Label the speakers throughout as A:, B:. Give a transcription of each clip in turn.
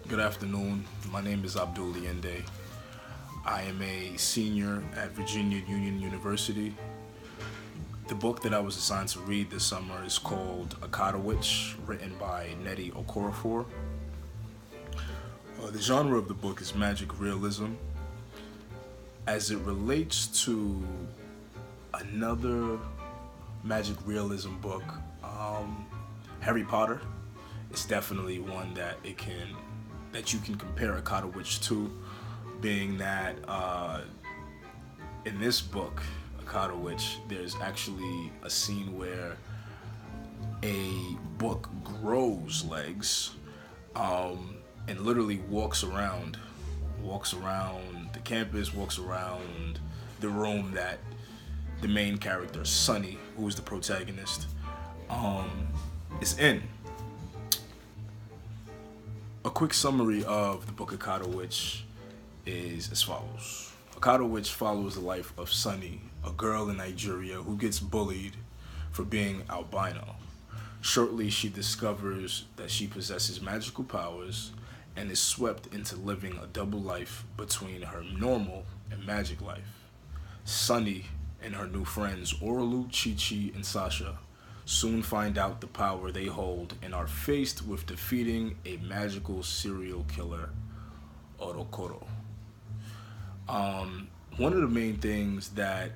A: Good afternoon. My name is Abdul Yende. I am a senior at Virginia Union University. The book that I was assigned to read this summer is called Akata, written by Nnedi Okorafor. The genre of the book is magic realism. As it relates to another magic realism book, Harry Potter, it's definitely one that you can compare Akata to, being that in this book, Akata there's actually a scene where a book grows legs and literally walks around the campus, walks around the room that the main character, Sunny, who is the protagonist, is in. A quick summary of the book Akata is as follows. Akata follows the life of Sunny, a girl in Nigeria who gets bullied for being albino. Shortly, she discovers that she possesses magical powers and is swept into living a double life between her normal and magic life. Sunny and her new friends, Orlu, Chi-Chi, and Sasha, soon find out the power they hold and are faced with defeating a magical serial killer, Orokoro. One of the main things that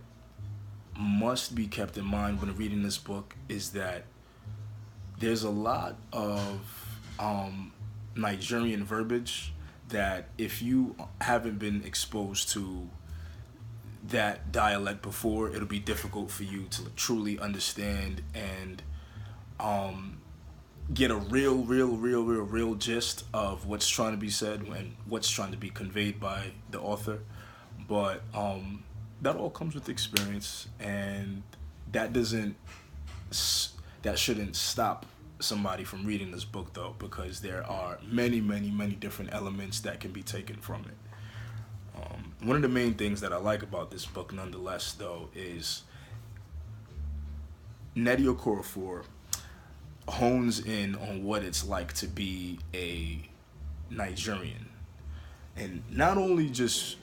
A: must be kept in mind when reading this book is that there's a lot of Nigerian verbiage that if you haven't been exposed to that dialect before, it'll be difficult for you to truly understand and get a real gist of what's trying to be said and what's trying to be conveyed by the author. But that all comes with experience, and that doesn't that shouldn't stop somebody from reading this book though, because there are many different elements that can be taken from it. One of the main things that I like about this book, nonetheless, though, is Nnedi Okorafor hones in on what it's like to be a Nigerian, and not only just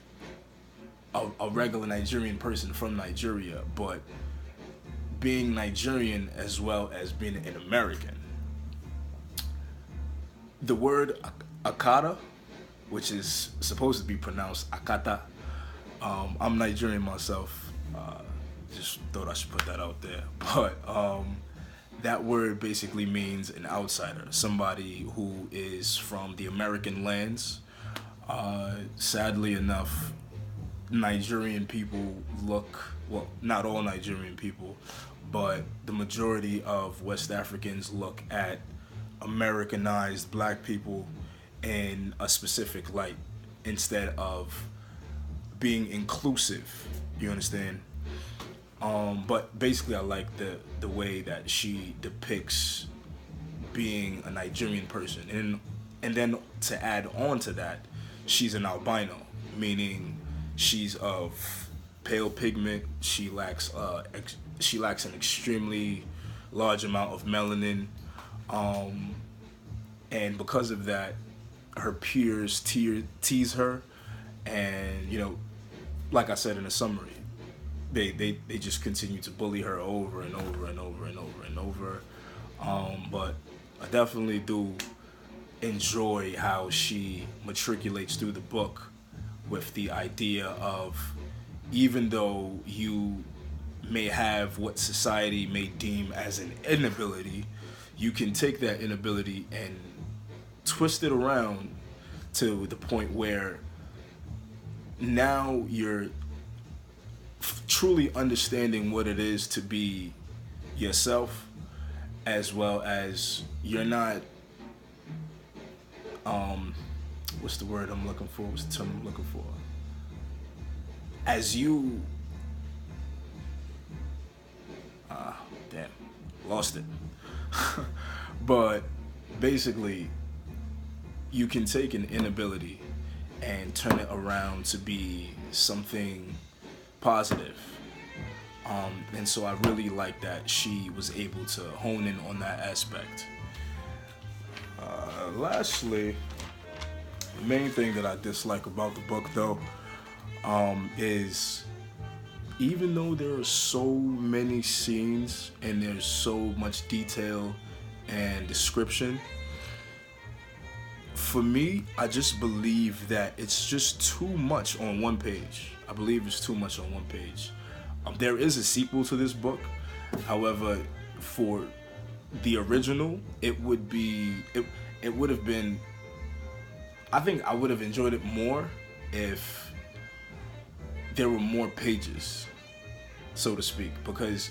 A: a regular Nigerian person from Nigeria, but being Nigerian as well as being an American. The word Akata, which is supposed to be pronounced Akata. I'm Nigerian myself. Just thought I should put that out there. But that word basically means an outsider, somebody who is from the American lands. Sadly enough, Nigerian people well, not all Nigerian people, but the majority of West Africans look at Americanized black people in a specific light instead of being inclusive. You understand? But basically, I like the way that she depicts being a Nigerian person, and then to add on to that, she's an albino, meaning she's of pale pigment. She lacks an extremely large amount of melanin, and because of that, her peers tease her, and like I said in the summary, they just continue to bully her over and over and over and over and over. But I definitely do enjoy how she matriculates through the book with the idea of, even though you may have what society may deem as an inability, you can take that inability and twist it around to the point where now you're truly understanding what it is to be yourself, as well as you're not what's the word I'm looking for? What's the term I'm looking for? As you damn, lost it. But basically, you can take an inability and turn it around to be something positive. And so I really like that she was able to hone in on that aspect. Lastly, The main thing that I dislike about the book, though, is even though there are so many scenes and there's so much detail and description, for me, I just believe that it's just too much on one page. I believe it's too much on one page. There is a sequel to this book. However, for the original, it would have been. I think I would have enjoyed it more if there were more pages, so to speak, because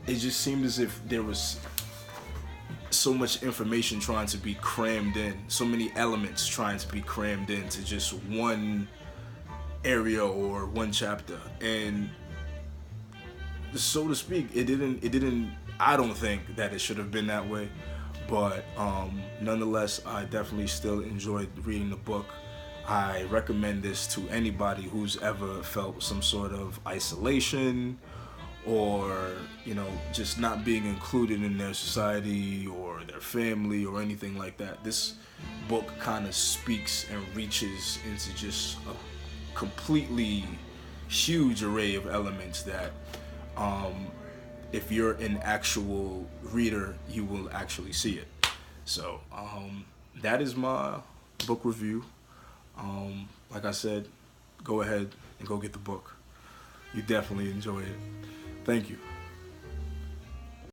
A: it just seemed as if there was so much information trying to be crammed in, so many elements trying to be crammed into just one area or one chapter, and so to speak, it didn't. I don't think that it should have been that way, but nonetheless, I definitely still enjoyed reading the book. I recommend this to anybody who's ever felt some sort of isolation, or just not being included in their society or their family or anything like that. This book kind of speaks and reaches into just a completely huge array of elements that, if you're an actual reader, you will actually see it. So that is my book review. Like I said, go ahead and go get the book. You definitely enjoy it. Thank you.